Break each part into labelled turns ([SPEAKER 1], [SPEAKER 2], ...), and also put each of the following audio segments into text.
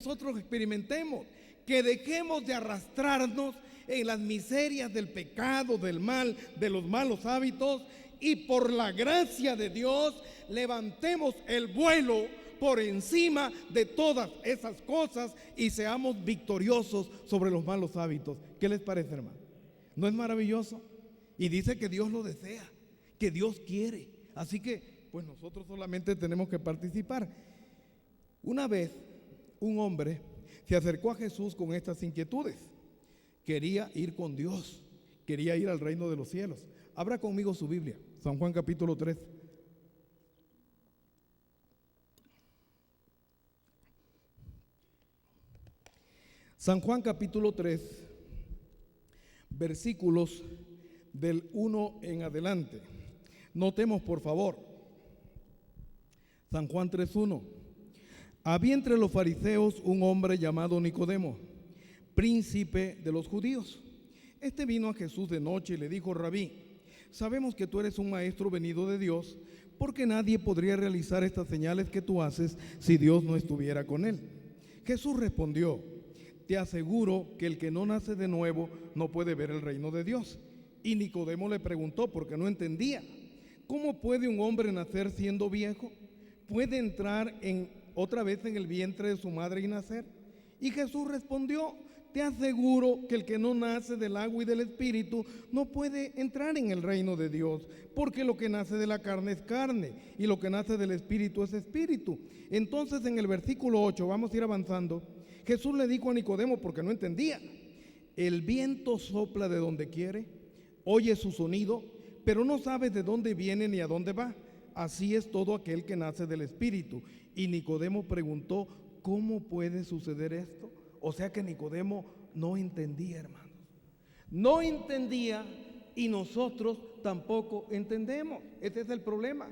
[SPEAKER 1] nosotros experimentemos, que dejemos de arrastrarnos en las miserias del pecado, del mal, de los malos hábitos, y por la gracia de Dios levantemos el vuelo por encima de todas esas cosas y seamos victoriosos sobre los malos hábitos. ¿Qué les parece, hermano? ¿No es maravilloso? Y dice que Dios lo desea, que Dios quiere. Así que, pues nosotros solamente tenemos que participar. Una vez, un hombre se acercó a Jesús con estas inquietudes. Quería ir con Dios, quería ir al reino de los cielos. Abra conmigo su Biblia, San Juan capítulo 3. San Juan capítulo 3, versículos del 1 en adelante. Notemos por favor, San Juan 3:1. Había entre los fariseos un hombre llamado Nicodemo, príncipe de los judíos. Este vino a Jesús de noche y le dijo: Rabí, sabemos que tú eres un maestro venido de Dios, porque nadie podría realizar estas señales que tú haces si Dios no estuviera con él. Jesús respondió: te aseguro que el que no nace de nuevo no puede ver el reino de Dios. Y Nicodemo le preguntó, porque no entendía: ¿cómo puede un hombre nacer siendo viejo? ¿Puede entrar otra vez en el vientre de su madre y nacer? Y Jesús respondió: te aseguro que el que no nace del agua y del espíritu no puede entrar en el reino de Dios, porque lo que nace de la carne es carne y lo que nace del espíritu es espíritu. Entonces en el versículo 8, vamos a ir avanzando, Jesús le dijo a Nicodemo, porque no entendía: el viento sopla de donde quiere, oye su sonido, pero no sabes de dónde viene ni a dónde va. Así es todo aquel que nace del espíritu. Y Nicodemo preguntó: ¿cómo puede suceder esto? O sea que Nicodemo no entendía, hermanos. No entendía, y nosotros tampoco entendemos. Ese es el problema.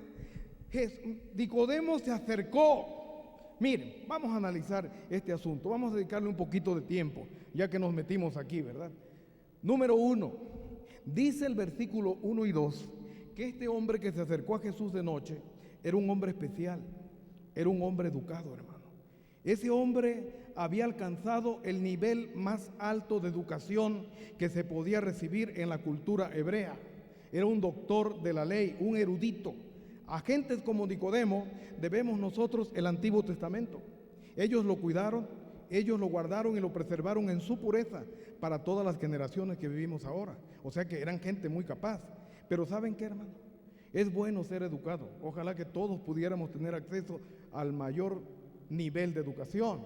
[SPEAKER 1] Nicodemo se acercó. Miren, vamos a analizar este asunto. Vamos a dedicarle un poquito de tiempo, ya que nos metimos aquí, ¿verdad? Número 1, dice el versículo 1 y 2, que este hombre que se acercó a Jesús de noche era un hombre especial, era un hombre educado, hermano. Ese hombre había alcanzado el nivel más alto de educación que se podía recibir en la cultura hebrea. Era un doctor de la ley, un erudito. A gentes como Nicodemo debemos nosotros el Antiguo Testamento. Ellos lo cuidaron, ellos lo guardaron y lo preservaron en su pureza para todas las generaciones que vivimos ahora. O sea que eran gente muy capaz. Pero ¿saben qué, hermano? Es bueno ser educado. Ojalá que todos pudiéramos tener acceso al mayor nivel de educación.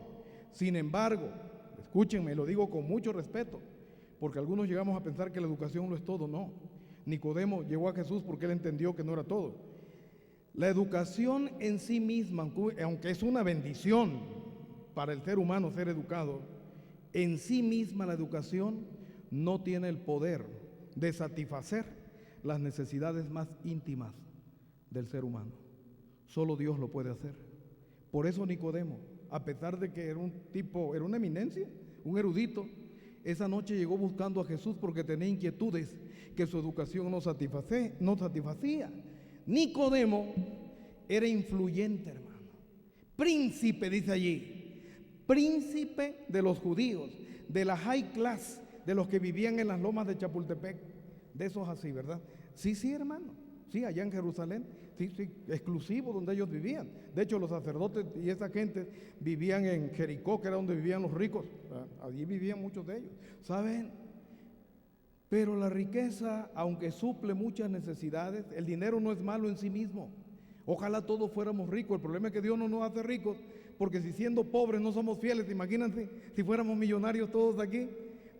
[SPEAKER 1] Sin embargo, escúchenme, lo digo con mucho respeto, porque algunos llegamos a pensar que la educación lo es todo. No. Nicodemo llegó a Jesús porque él entendió que no era todo. La educación en sí misma, aunque es una bendición para el ser humano ser educado, en sí misma la educación no tiene el poder de satisfacer las necesidades más íntimas del ser humano. Solo Dios lo puede hacer. Por eso Nicodemo, a pesar de que era un tipo, era una eminencia, un erudito, esa noche llegó buscando a Jesús porque tenía inquietudes que su educación no satisfacía. Nicodemo era influyente, hermano. Príncipe, dice allí, príncipe de los judíos, de la high class, de los que vivían en las lomas de Chapultepec, de esos así, ¿verdad? Sí, hermano, sí, allá en Jerusalén, sí, exclusivo donde ellos vivían. De hecho, los sacerdotes y esa gente vivían en Jericó, que era donde vivían los ricos. Allí vivían muchos de ellos, ¿saben? Pero la riqueza, aunque suple muchas necesidades, el dinero no es malo en sí mismo. Ojalá todos fuéramos ricos. El problema es que Dios no nos hace ricos, porque si siendo pobres no somos fieles, imagínense, si fuéramos millonarios todos aquí,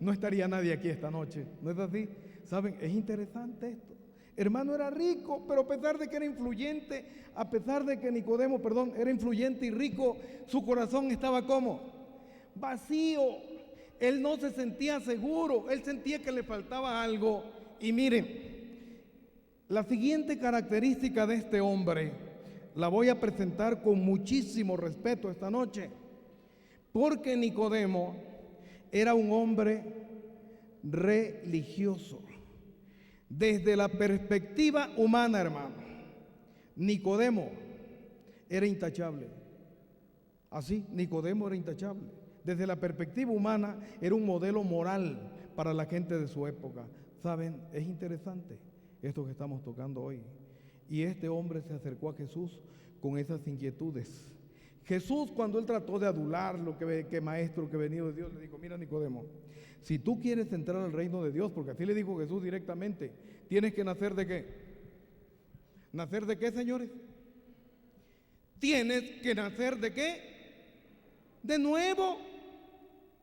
[SPEAKER 1] no estaría nadie aquí esta noche. ¿No es así? ¿Saben? Es interesante esto. Hermano, era rico, pero a pesar de que era influyente, a pesar de que Nicodemo, era influyente y rico, su corazón estaba ¿cómo? Vacío. Él no se sentía seguro, él sentía que le faltaba algo. Y miren, la siguiente característica de este hombre la voy a presentar con muchísimo respeto esta noche, porque Nicodemo era un hombre religioso. Desde la perspectiva humana, hermano, Nicodemo era intachable. Así, Nicodemo era intachable. Desde la perspectiva humana, era un modelo moral para la gente de su época. ¿Saben? Es interesante esto que estamos tocando hoy. Y este hombre se acercó a Jesús con esas inquietudes. Jesús, cuando él trató de adularlo, que maestro, que venido de Dios, le dijo: mira, Nicodemo, si tú quieres entrar al reino de Dios, porque así le dijo Jesús directamente, tienes que nacer ¿de qué? ¿Nacer de qué, señores? Tienes que nacer ¿de qué? De nuevo.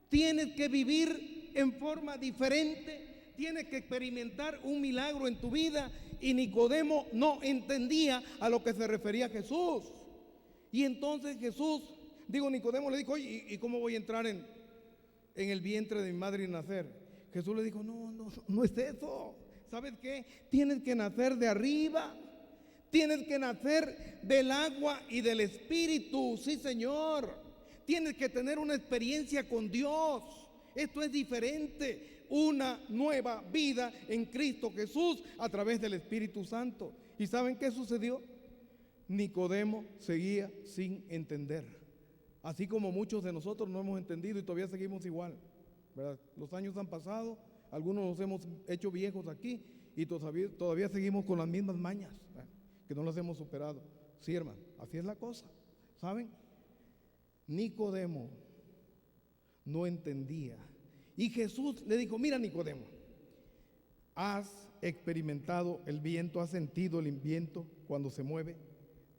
[SPEAKER 1] Tienes que vivir en forma diferente. Tienes que experimentar un milagro en tu vida. Y Nicodemo no entendía a lo que se refería Jesús. Y entonces Nicodemo le dijo: oye, ¿y cómo voy a entrar en el vientre de mi madre y nacer? Jesús le dijo: no es eso. ¿Sabes qué? Tienes que nacer de arriba. Tienes que nacer del agua y del Espíritu. Sí, Señor. Tienes que tener una experiencia con Dios. Esto es diferente. Una nueva vida en Cristo Jesús a través del Espíritu Santo. ¿Y saben qué sucedió? Nicodemo seguía sin entender. Así como muchos de nosotros no hemos entendido y todavía seguimos igual, ¿verdad? Los años han pasado, algunos nos hemos hecho viejos aquí y todavía seguimos con las mismas mañas, que no las hemos superado. Sí, hermano, así es la cosa. ¿Saben? Nicodemo no entendía. Y Jesús le dijo: mira, Nicodemo, ¿has experimentado el viento? ¿Has sentido el viento cuando se mueve?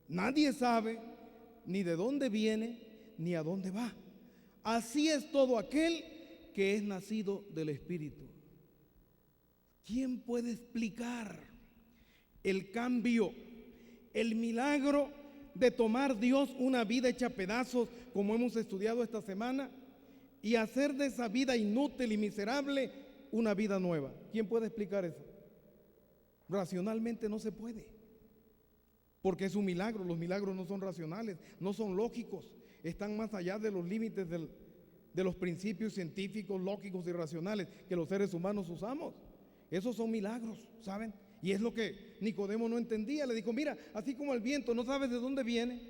[SPEAKER 1] Nadie sabe ni de dónde viene ni a dónde va. Así es todo aquel que es nacido del Espíritu. ¿Quién puede explicar el cambio, el milagro de tomar Dios una vida hecha pedazos, como hemos estudiado esta semana, y hacer de esa vida inútil y miserable una vida nueva? ¿Quién puede explicar eso? Racionalmente no se puede, porque es un milagro. Los milagros no son racionales, no son lógicos, están más allá de los límites de los principios científicos, lógicos y racionales que los seres humanos usamos. Esos son milagros, ¿saben? Y es lo que Nicodemo no entendía. Le dijo: mira, así como el viento, no sabes de dónde viene,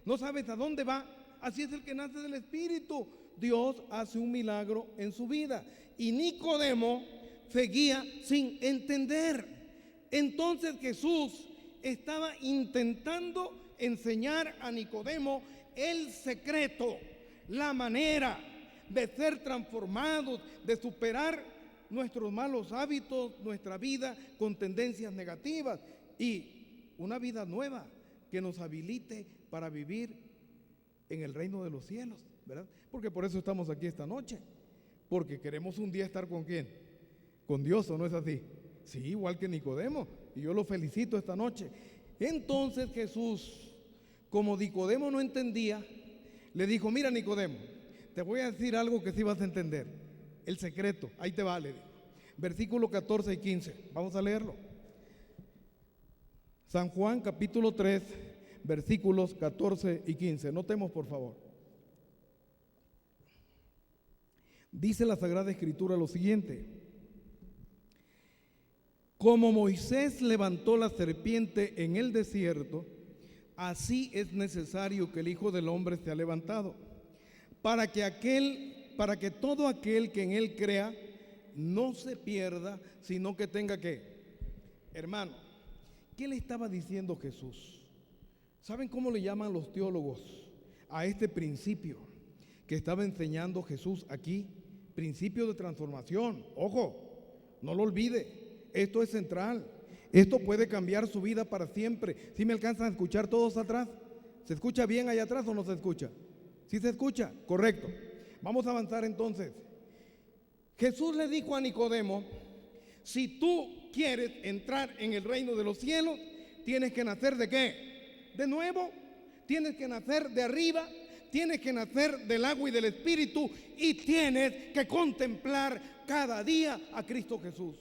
[SPEAKER 1] no sabes a dónde va, así es el que nace del Espíritu. Dios hace un milagro en su vida. Y Nicodemo seguía sin entender. Entonces Jesús estaba intentando enseñar a Nicodemo el secreto, la manera de ser transformados, de superar nuestros malos hábitos, nuestra vida con tendencias negativas y una vida nueva que nos habilite para vivir en el reino de los cielos, ¿verdad? Porque por eso estamos aquí esta noche, porque queremos un día estar ¿con quién? Con Dios, ¿o no es así? Sí, igual que Nicodemo, y yo lo felicito esta noche. Entonces Jesús, como Nicodemo no entendía, le dijo: mira, Nicodemo, te voy a decir algo que sí vas a entender, el secreto, ahí te vale. Versículo 14 y 15, vamos a leerlo. San Juan capítulo 3, versículos 14 y 15, notemos por favor. Dice la Sagrada Escritura lo siguiente: como Moisés levantó la serpiente en el desierto, así es necesario que el Hijo del Hombre sea levantado, para que todo aquel que en él crea no se pierda, sino que tenga ¿qué? Hermano, ¿qué le estaba diciendo Jesús? ¿Saben cómo le llaman los teólogos a este principio que estaba enseñando Jesús aquí? Principio de transformación. Ojo, no lo olvide. Esto es central. Esto puede cambiar su vida para siempre. ¿Sí me alcanzan a escuchar todos atrás? ¿Se escucha bien allá atrás o no se escucha? ¿Sí se escucha? Correcto. Vamos a avanzar entonces. Jesús le dijo a Nicodemo: si tú quieres entrar en el reino de los cielos, tienes que nacer ¿de qué? De nuevo. Tienes que nacer de arriba. Tienes que nacer del agua y del Espíritu. Y tienes que contemplar cada día a Cristo Jesús.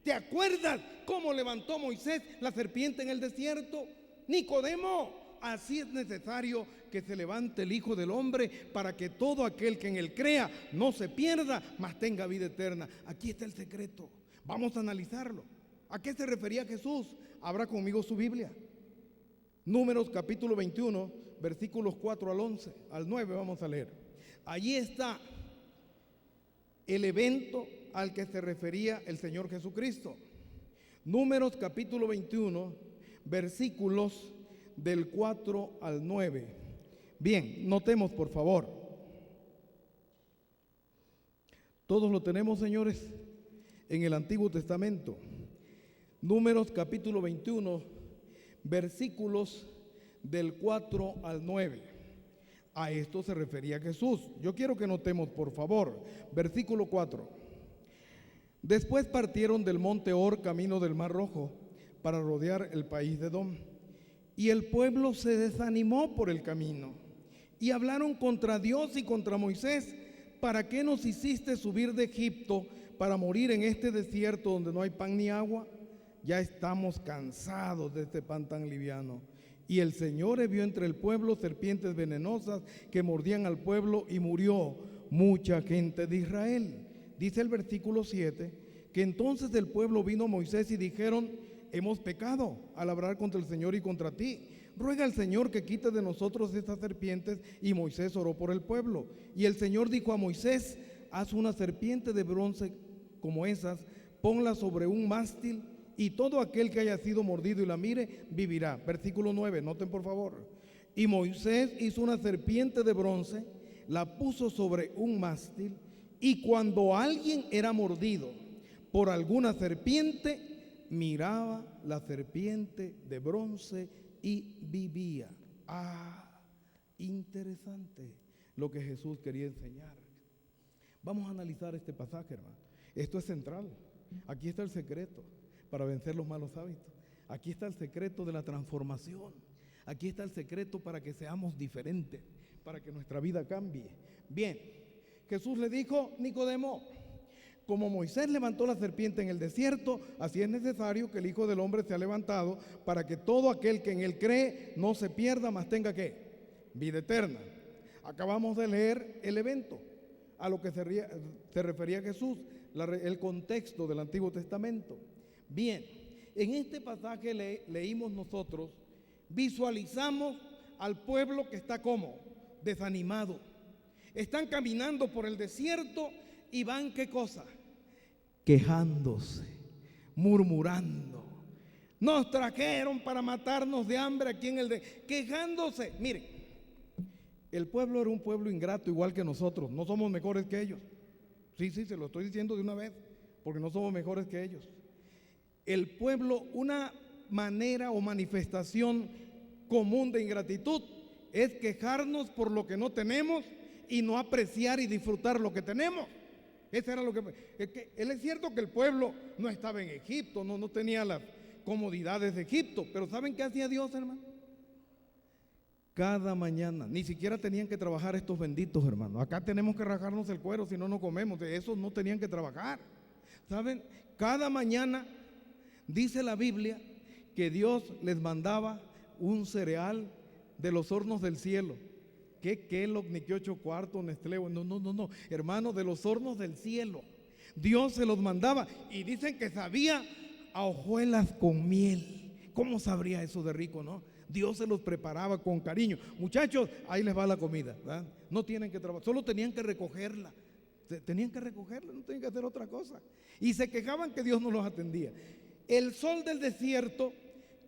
[SPEAKER 1] ¿Te acuerdas cómo levantó Moisés la serpiente en el desierto? Nicodemo, así es necesario que se levante el Hijo del Hombre, para que todo aquel que en él crea no se pierda, mas tenga vida eterna. Aquí está el secreto. Vamos a analizarlo. ¿A qué se refería Jesús? Abra conmigo su Biblia. Números capítulo 21, versículos 4 al 11, al 9 vamos a leer. Allí está el evento al que se refería el Señor Jesucristo. Números capítulo 21, versículos del 4 al 9. Bien, notemos por favor. Todos lo tenemos, señores, en el Antiguo Testamento. Números capítulo 21, versículos del 4 al 9. A esto se refería Jesús. Yo quiero que notemos, por favor, versículo 4. Después partieron del monte Hor camino del Mar Rojo para rodear el país de Edom. Y el pueblo se desanimó por el camino y hablaron contra Dios y contra Moisés. ¿Para qué nos hiciste subir de Egipto para morir en este desierto donde no hay pan ni agua? Ya estamos cansados de este pan tan liviano. Y el Señor envió entre el pueblo serpientes venenosas que mordían al pueblo y murió mucha gente de Israel. Dice el versículo 7, que entonces el pueblo vino a Moisés y dijeron: hemos pecado al hablar contra el Señor y contra ti. Ruega al Señor que quite de nosotros estas serpientes. Y Moisés oró por el pueblo. Y el Señor dijo a Moisés: haz una serpiente de bronce como esas, ponla sobre un mástil, y todo aquel que haya sido mordido y la mire, vivirá. Versículo 9, noten por favor. Y Moisés hizo una serpiente de bronce, la puso sobre un mástil, y cuando alguien era mordido por alguna serpiente, miraba la serpiente de bronce y vivía. Interesante lo que Jesús quería enseñar. Vamos a analizar este pasaje, hermano. Esto es central. Aquí está el secreto para vencer los malos hábitos. Aquí está el secreto de la transformación. Aquí está el secreto para que seamos diferentes, para que nuestra vida cambie. Bien, Jesús le dijo: Nicodemo, como Moisés levantó la serpiente en el desierto, así es necesario que el Hijo del Hombre sea levantado, para que todo aquel que en él cree no se pierda, mas tenga ¿qué? Vida eterna. Acabamos de leer el evento a lo que se refería Jesús, el contexto del Antiguo Testamento. Bien, en este pasaje leímos nosotros, visualizamos al pueblo que está como desanimado. Están caminando por el desierto y van, ¿qué cosa? Quejándose, murmurando. Nos trajeron para matarnos de hambre aquí en quejándose. Miren, el pueblo era un pueblo ingrato igual que nosotros. No somos mejores que ellos. Sí, se lo estoy diciendo de una vez, porque no somos mejores que ellos. El pueblo, una manera o manifestación común de ingratitud es quejarnos por lo que no tenemos y no apreciar y disfrutar lo que tenemos. Eso era lo que es cierto que el pueblo no estaba en Egipto, no tenía las comodidades de Egipto, pero ¿saben qué hacía Dios, hermano? Cada mañana, ni siquiera tenían que trabajar estos benditos, hermano. Acá tenemos que rajarnos el cuero, si no, no comemos. De esos no tenían que trabajar. ¿Saben? Cada mañana dice la Biblia que Dios les mandaba un cereal de los hornos del cielo. ¿Qué Kellogg, ni qué 8 cuartos, Nestlé? No, hermano, de los hornos del cielo. Dios se los mandaba y dicen que sabía a hojuelas con miel. ¿Cómo sabría eso de rico, no? Dios se los preparaba con cariño. Muchachos, ahí les va la comida, ¿verdad? No tienen que trabajar, solo tenían que recogerla. Tenían que recogerla, no tenían que hacer otra cosa. Y se quejaban que Dios no los atendía. El sol del desierto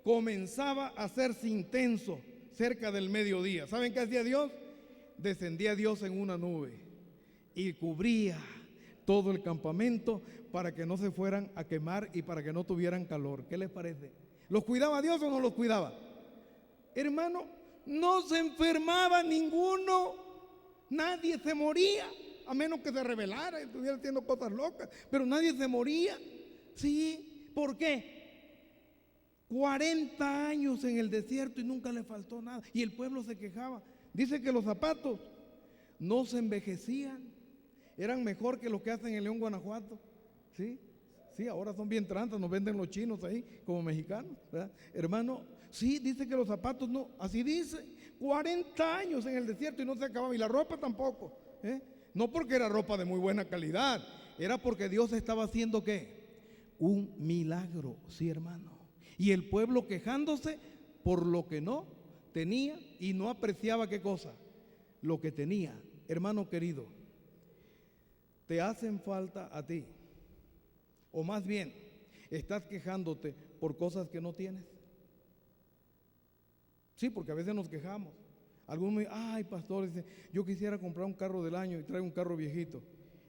[SPEAKER 1] comenzaba a hacerse intenso cerca del mediodía. ¿Saben qué hacía Dios? Descendía Dios en una nube y cubría todo el campamento para que no se fueran a quemar y para que no tuvieran calor. ¿Qué les parece? ¿Los cuidaba Dios o no los cuidaba? Hermano, no se enfermaba ninguno, nadie se moría, a menos que se rebelara y estuviera haciendo cosas locas, pero nadie se moría. Sí, ¿por qué? 40 años en el desierto y nunca le faltó nada. Y el pueblo se quejaba. Dice que los zapatos no se envejecían, eran mejor que los que hacen en León, Guanajuato. Sí, ahora son bien tranzas, nos venden los chinos ahí como mexicanos, ¿verdad? Hermano, sí, dice que los zapatos no, así dice, 40 años en el desierto y no se acababa, y la ropa tampoco, no porque era ropa de muy buena calidad, era porque Dios estaba haciendo ¿qué? Un milagro, sí, hermano. Y el pueblo quejándose por lo que no tenía y no apreciaba qué cosa, lo que tenía. Hermano querido, te hacen falta a ti, o más bien, estás quejándote por cosas que no tienes. Sí, porque a veces nos quejamos. Algunos me dicen, ay pastor, dice, yo quisiera comprar un carro del año y traigo un carro viejito.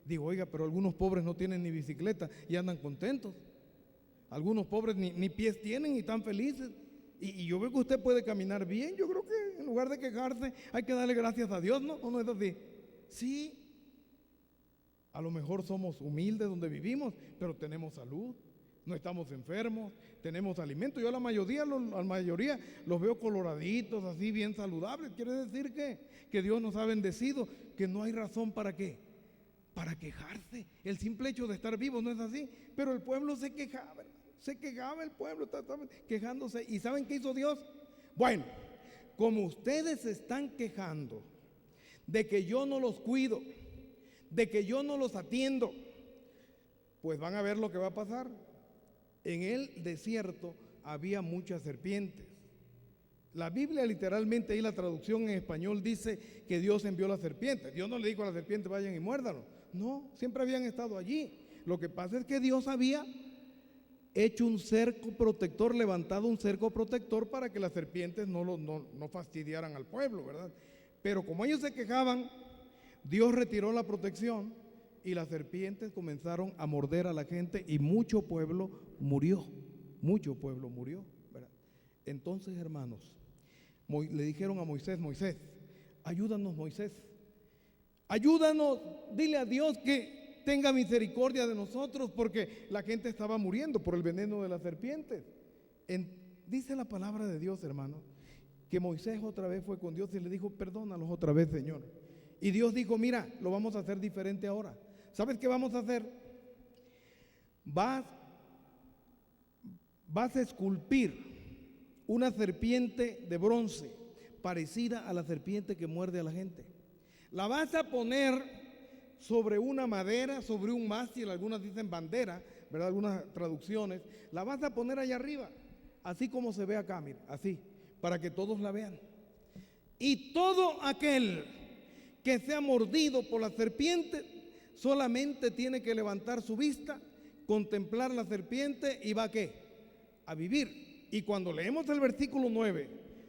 [SPEAKER 1] Digo, oiga, pero algunos pobres no tienen ni bicicleta y andan contentos. Algunos pobres ni pies tienen y están felices. Y yo veo que usted puede caminar bien. Yo creo que en lugar de quejarse hay que darle gracias a Dios, ¿no? ¿O no es así? Sí, a lo mejor somos humildes donde vivimos, pero tenemos salud, no estamos enfermos, tenemos alimento. Yo a la mayoría los veo coloraditos, así bien saludables. Quiere decir que Dios nos ha bendecido, que no hay razón para qué, para quejarse. El simple hecho de estar vivos no es así, pero el pueblo se quejaba. Se quejaba el pueblo, estaba quejándose. ¿Y saben qué hizo Dios? Bueno, como ustedes se están quejando de que yo no los cuido, de que yo no los atiendo, pues van a ver lo que va a pasar. En el desierto había muchas serpientes. La Biblia literalmente, ahí la traducción en español dice que Dios envió las serpientes. Dios no le dijo a las serpientes vayan y muérdanos. No, siempre habían estado allí. Lo que pasa es que Dios había hecho un cerco protector, levantado un cerco protector para que las serpientes no fastidiaran al pueblo, ¿verdad? Pero como ellos se quejaban, Dios retiró la protección y las serpientes comenzaron a morder a la gente y mucho pueblo murió, ¿verdad? Entonces, hermanos, le dijeron a Moisés, Moisés, ayúdanos, Moisés, ayúdanos, dile a Dios que tenga misericordia de nosotros, porque la gente estaba muriendo por el veneno de las serpientes. Dice la palabra de Dios, hermano, que Moisés otra vez fue con Dios y le dijo, perdónalos otra vez, Señor. Y Dios dijo, mira, lo vamos a hacer diferente ahora. ¿Sabes qué vamos a hacer? Vas a esculpir una serpiente de bronce parecida a la serpiente que muerde a la gente. La vas a poner sobre una madera, sobre un mástil, algunas dicen bandera, ¿verdad? Algunas traducciones. La vas a poner allá arriba, así como se ve acá, mira, así, para que todos la vean. Y todo aquel que sea mordido por la serpiente solamente tiene que levantar su vista, contemplar la serpiente y va a ¿qué? A vivir. Y cuando leemos el versículo 9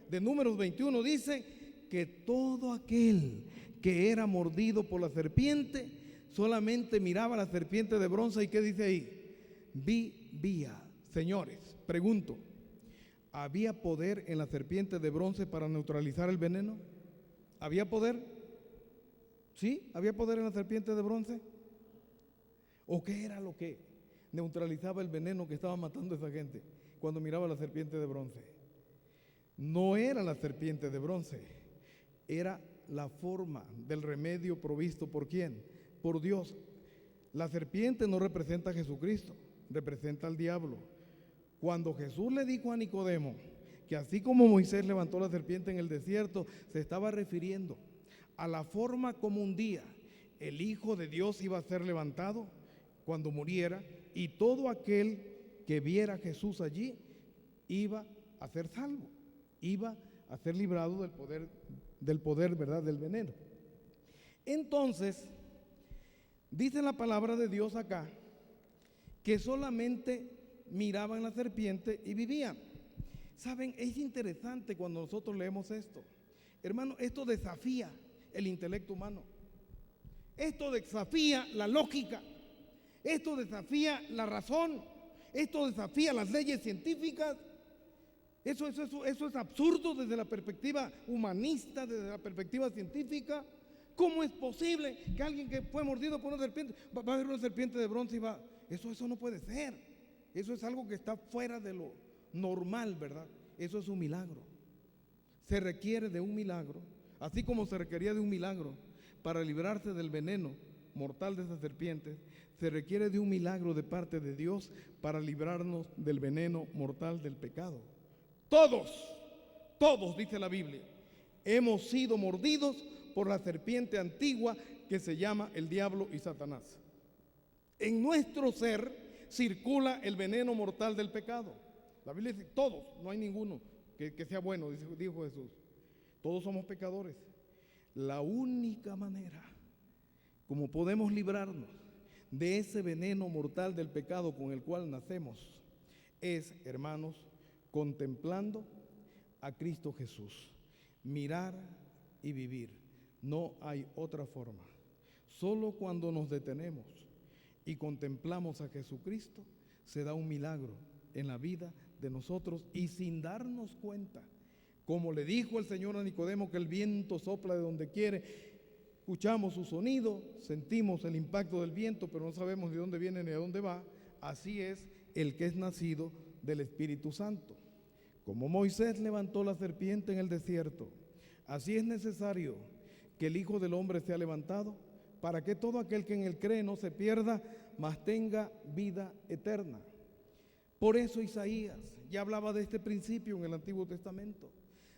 [SPEAKER 1] de Números 21 dice que todo aquel que era mordido por la serpiente solamente miraba a la serpiente de bronce. ¿Y qué dice ahí? Vivía. Señores, pregunto, ¿había poder en la serpiente de bronce para neutralizar el veneno? ¿Había poder? ¿Sí? ¿Había poder en la serpiente de bronce? ¿O qué era lo que neutralizaba el veneno que estaba matando a esa gente cuando miraba a la serpiente de bronce? No era la serpiente de bronce, era la forma del remedio provisto ¿por quién? Por Dios. La serpiente no representa a Jesucristo, representa al diablo. Cuando Jesús le dijo a Nicodemo que así como Moisés levantó la serpiente en el desierto, se estaba refiriendo a la forma como un día el Hijo de Dios iba a ser levantado cuando muriera, y todo aquel que viera a Jesús allí iba a ser salvo, iba a ser librado del poder, ¿verdad?, del veneno. Entonces, dice la palabra de Dios acá que solamente miraban la serpiente y vivían. Saben, es interesante cuando nosotros leemos esto. Hermano, esto desafía el intelecto humano. Esto desafía la lógica. Esto desafía la razón. Esto desafía las leyes científicas. Eso es absurdo desde la perspectiva humanista, desde la perspectiva científica. ¿Cómo es posible que alguien que fue mordido por una serpiente va a ver una serpiente de bronce y va? Eso no puede ser. Eso es algo que está fuera de lo normal, ¿verdad? Eso es un milagro. Se requiere de un milagro, así como se requería de un milagro para librarse del veneno mortal de esas serpientes. Se requiere de un milagro de parte de Dios para librarnos del veneno mortal del pecado. Todos, dice la Biblia, hemos sido mordidos por la serpiente antigua que se llama el diablo y Satanás. En nuestro ser circula el veneno mortal del pecado. La Biblia dice todos, no hay ninguno que sea bueno, dijo Jesús. Todos somos pecadores. La única manera como podemos librarnos de ese veneno mortal del pecado con el cual nacemos es, hermanos, contemplando a Cristo Jesús. Mirar y vivir. No hay otra forma. Solo cuando nos detenemos y contemplamos a Jesucristo, se da un milagro en la vida de nosotros y sin darnos cuenta. Como le dijo el Señor a Nicodemo que el viento sopla de donde quiere, escuchamos su sonido, sentimos el impacto del viento, pero no sabemos de dónde viene ni a dónde va. Así es el que es nacido del Espíritu Santo. Como Moisés levantó la serpiente en el desierto, así es necesario que el Hijo del Hombre sea levantado, para que todo aquel que en él cree no se pierda, mas tenga vida eterna. Por eso Isaías ya hablaba de este principio en el Antiguo Testamento.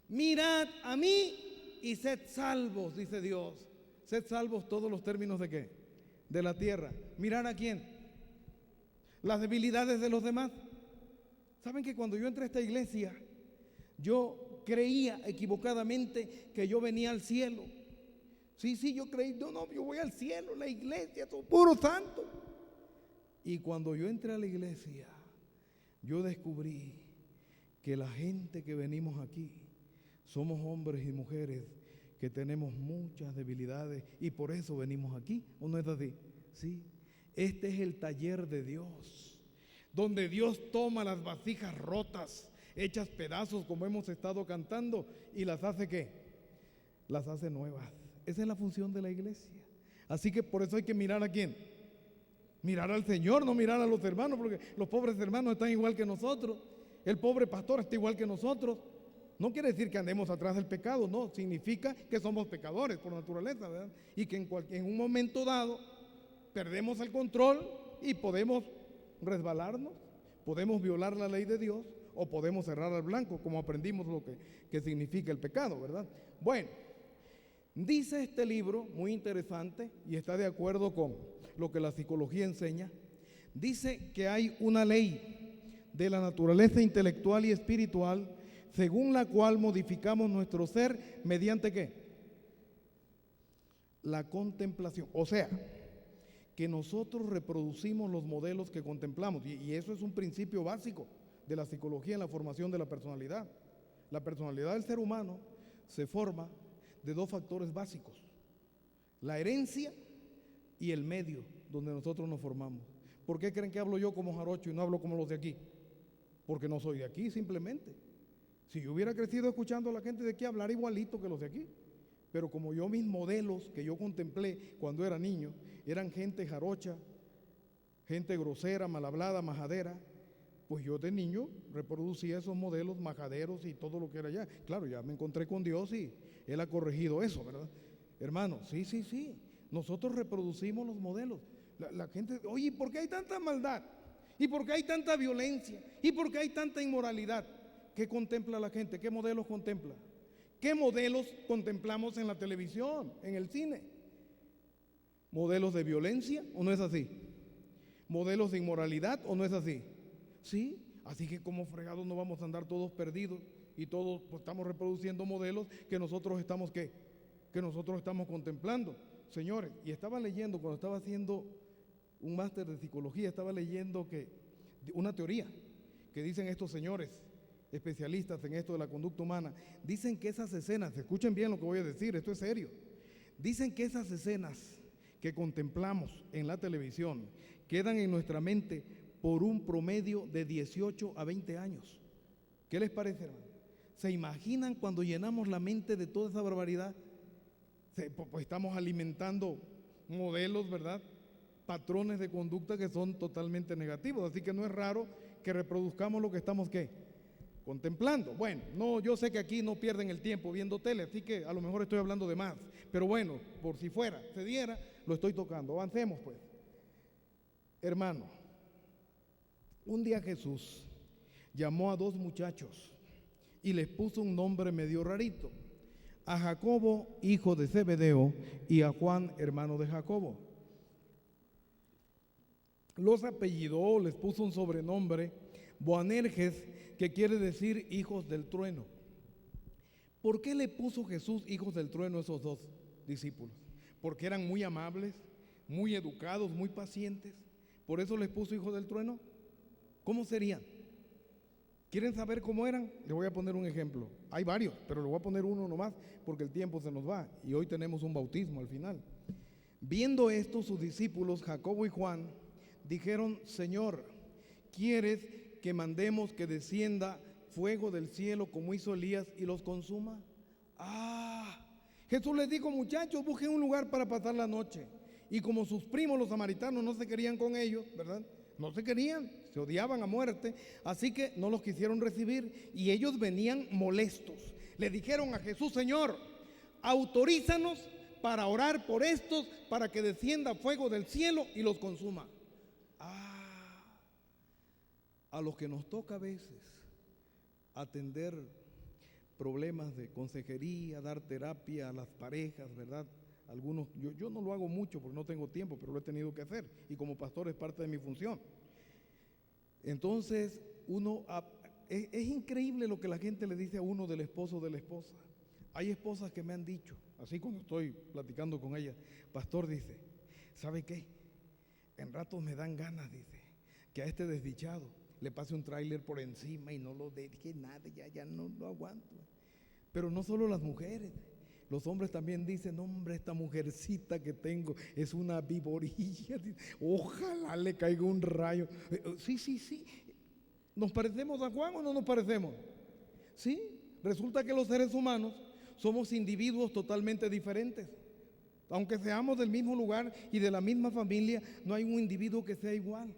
[SPEAKER 1] Mirad a mí y sed salvos, dice Dios. Sed salvos todos los términos de ¿qué? De la tierra. ¿Mirar a quién? Las debilidades de los demás. ¿Saben que cuando yo entré a esta iglesia, yo creía equivocadamente que yo venía al cielo? Sí, yo creí, yo voy al cielo, la iglesia, son puros santos. Y cuando yo entré a la iglesia, yo descubrí que la gente que venimos aquí somos hombres y mujeres que tenemos muchas debilidades y por eso venimos aquí. ¿O no es así? Sí. Este es el taller de Dios, donde Dios toma las vasijas rotas, hechas pedazos como hemos estado cantando, y las hace ¿qué? Las hace nuevas. Esa es la función de la iglesia. Así que por eso hay que mirar a quién. Mirar al Señor, no mirar a los hermanos, porque los pobres hermanos están igual que nosotros. El pobre pastor está igual que nosotros. No quiere decir que andemos atrás del pecado, no, significa que somos pecadores por naturaleza, ¿verdad? Y que en un momento dado perdemos el control y podemos resbalarnos, podemos violar la ley de Dios o podemos cerrar al blanco, como aprendimos lo que significa el pecado, ¿verdad? Bueno, dice este libro, muy interesante, y está de acuerdo con lo que la psicología enseña. Dice que hay una ley de la naturaleza intelectual y espiritual según la cual modificamos nuestro ser mediante ¿qué? La contemplación. O sea, que nosotros reproducimos los modelos que contemplamos, y eso es un principio básico de la psicología en la formación de la personalidad. La personalidad del ser humano se forma de dos factores básicos: la herencia y el medio donde nosotros nos formamos. ¿Por qué creen que hablo yo como jarocho y no hablo como los de aquí? Porque no soy de aquí, simplemente. Si yo hubiera crecido escuchando a la gente de aquí, hablar igualito que los de aquí. Pero como yo, mis modelos que yo contemplé cuando era niño eran gente jarocha, gente grosera, mal hablada, majadera, pues yo de niño reproducía esos modelos majaderos y todo lo que era allá. Claro, ya me encontré con Dios y Él ha corregido eso, ¿verdad? Hermano, sí. Nosotros reproducimos los modelos. La gente, oye, ¿por qué hay tanta maldad? ¿Y por qué hay tanta violencia? ¿Y por qué hay tanta inmoralidad? ¿Qué contempla la gente? ¿Qué modelos contempla? ¿Qué modelos contemplamos en la televisión, en el cine? ¿Modelos de violencia o no es así? ¿Modelos de inmoralidad o no es así? Sí, así que como fregados no vamos a andar todos perdidos y todos pues, estamos reproduciendo modelos que nosotros estamos ¿qué? Que nosotros estamos contemplando. Señores, y estaba leyendo cuando estaba haciendo un máster de psicología, estaba leyendo que una teoría que dicen estos señores especialistas en esto de la conducta humana, dicen que esas escenas, escuchen bien lo que voy a decir, esto es serio, dicen que esas escenas que contemplamos en la televisión quedan en nuestra mente por un promedio de 18 a 20 años. ¿Qué les parece, hermano? ¿Se imaginan cuando llenamos la mente de toda esa barbaridad? Pues estamos alimentando modelos, ¿verdad? Patrones de conducta que son totalmente negativos, así que no es raro que reproduzcamos lo que estamos ¿qué? Contemplando. Bueno, no, yo sé que aquí no pierden el tiempo viendo tele, así que a lo mejor estoy hablando de más, pero bueno, por si fuera, se diera, lo estoy tocando. Avancemos pues. Hermano, un día Jesús llamó a dos muchachos y les puso un nombre medio rarito: a Jacobo, hijo de Zebedeo, y a Juan, hermano de Jacobo. Los apellidó, les puso un sobrenombre, Boanerges, que quiere decir hijos del trueno. ¿Por qué le puso Jesús hijos del trueno a esos dos discípulos? Porque eran muy amables, muy educados, muy pacientes. ¿Por eso les puso hijos del trueno? ¿Cómo serían? ¿Quieren saber cómo eran? Les voy a poner un ejemplo. Hay varios, pero le voy a poner uno nomás porque el tiempo se nos va y hoy tenemos un bautismo al final. Viendo esto, sus discípulos, Jacobo y Juan, dijeron: Señor, ¿quieres que mandemos que descienda fuego del cielo como hizo Elías y los consuma? Jesús les dijo: muchachos, busquen un lugar para pasar la noche. Y como sus primos los samaritanos no se querían con ellos, ¿verdad? No se querían, se odiaban a muerte, así que no los quisieron recibir y ellos venían molestos. Le dijeron a Jesús: Señor, autorízanos para orar por estos, para que descienda fuego del cielo y los consuma. A los que nos toca a veces atender problemas de consejería, dar terapia a las parejas, ¿verdad? Algunos, yo no lo hago mucho porque no tengo tiempo, pero lo he tenido que hacer y como pastor es parte de mi función. Entonces, es increíble lo que la gente le dice a uno del esposo o de la esposa. Hay esposas que me han dicho, así cuando estoy platicando con ellas: pastor, dice, ¿sabe qué? En ratos me dan ganas, dice, que a este desdichado le pase un tráiler por encima y no lo deje nada, ya no lo aguanto. Pero no solo las mujeres, los hombres también dicen: hombre, esta mujercita que tengo es una viborilla, ojalá le caiga un rayo. Sí. ¿Nos parecemos a Juan o no nos parecemos? Sí, resulta que los seres humanos somos individuos totalmente diferentes. Aunque seamos del mismo lugar y de la misma familia, no hay un individuo que sea igual.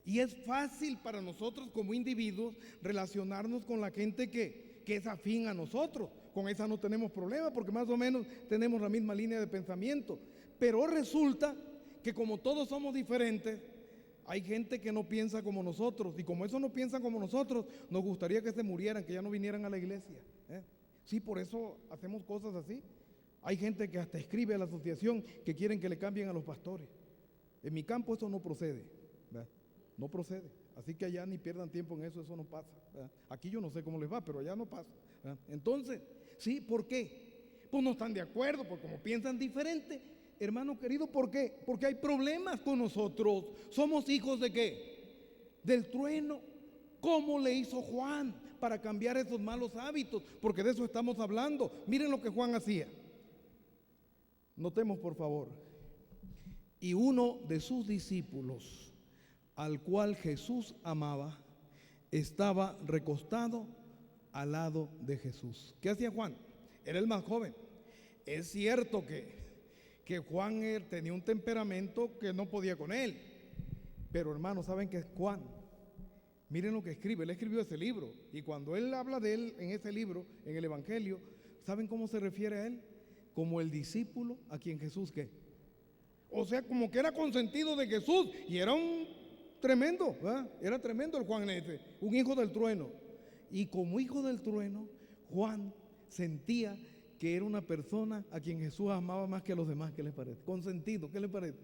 [SPEAKER 1] Y es fácil para nosotros como individuos relacionarnos con la gente que es afín a nosotros. Con esa no tenemos problema porque más o menos tenemos la misma línea de pensamiento. Pero resulta que como todos somos diferentes, hay gente que no piensa como nosotros. Y como eso no piensa como nosotros, nos gustaría que se murieran, que ya no vinieran a la iglesia. Sí, por eso hacemos cosas así. Hay gente que hasta escribe a la asociación que quieren que le cambien a los pastores. En mi campo eso no procede, ¿verdad? No procede. Así que allá ni pierdan tiempo en eso, eso no pasa, ¿verdad? Aquí yo no sé cómo les va, pero allá no pasa, ¿verdad? Entonces, ¿sí? ¿Por qué? Pues no están de acuerdo, porque como piensan diferente, hermano querido, ¿por qué? Porque hay problemas con nosotros. ¿Somos hijos de qué? Del trueno. ¿Cómo le hizo Juan para cambiar esos malos hábitos? Porque de eso estamos hablando. Miren lo que Juan hacía. Notemos por favor. Y uno de sus discípulos, al cual Jesús amaba, estaba recostado al lado de Jesús. ¿Qué hacía Juan? Era el más joven. Es cierto que Juan tenía un temperamento que no podía con él. Pero hermanos, ¿saben qué es Juan? Miren lo que escribe. Él escribió ese libro. Y cuando él habla de él en ese libro, en el Evangelio, ¿saben cómo se refiere a él? Como el discípulo a quien Jesús, ¿qué? O sea, como que era consentido de Jesús. Y era un tremendo, ¿verdad? Era tremendo el Juan ese, un hijo del trueno. Y como hijo del trueno, Juan sentía que era una persona a quien Jesús amaba más que a los demás. ¿Qué les parece? Consentido, ¿qué les parece?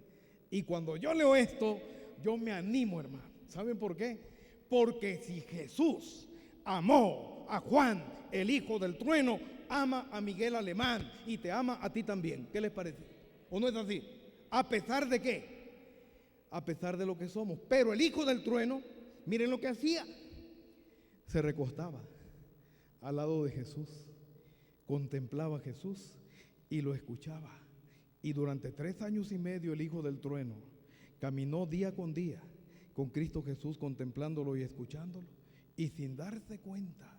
[SPEAKER 1] Y cuando yo leo esto, yo me animo, hermano. ¿Saben por qué? Porque si Jesús amó a Juan, el hijo del trueno, ama a Miguel Alemán y te ama a ti también. ¿Qué les parece? ¿O no es así? ¿A pesar de qué? A pesar de lo que somos. Pero el hijo del trueno, miren lo que hacía. Se recostaba al lado de Jesús, contemplaba a Jesús y lo escuchaba. Y durante 3 años y medio el hijo del trueno caminó día con día con Cristo Jesús, contemplándolo y escuchándolo. Y sin darse cuenta,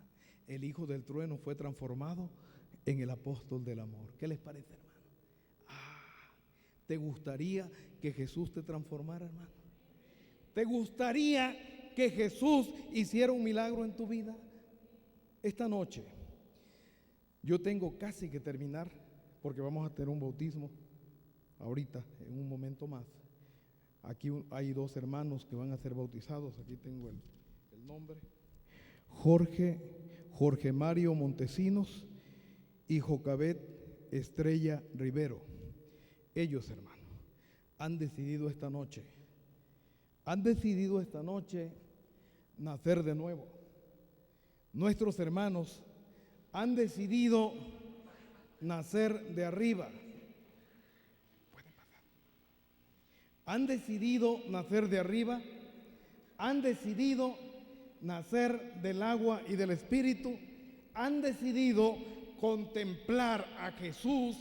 [SPEAKER 1] el hijo del trueno fue transformado en el apóstol del amor. ¿Qué les parece, hermano? ¿Te gustaría que Jesús te transformara, hermano? ¿Te gustaría que Jesús hiciera un milagro en tu vida? Esta noche, yo tengo casi que terminar, porque vamos a tener un bautismo ahorita, en un momento más. Aquí hay 2 hermanos que van a ser bautizados. Aquí tengo el nombre. Jorge Mario Montesinos y Jocabet Estrella Rivero. Ellos, hermano, han decidido esta noche nacer de nuevo. Nuestros hermanos han decidido nacer de arriba. Han decidido nacer de arriba, han decidido nacer del agua y del Espíritu, han decidido contemplar a Jesús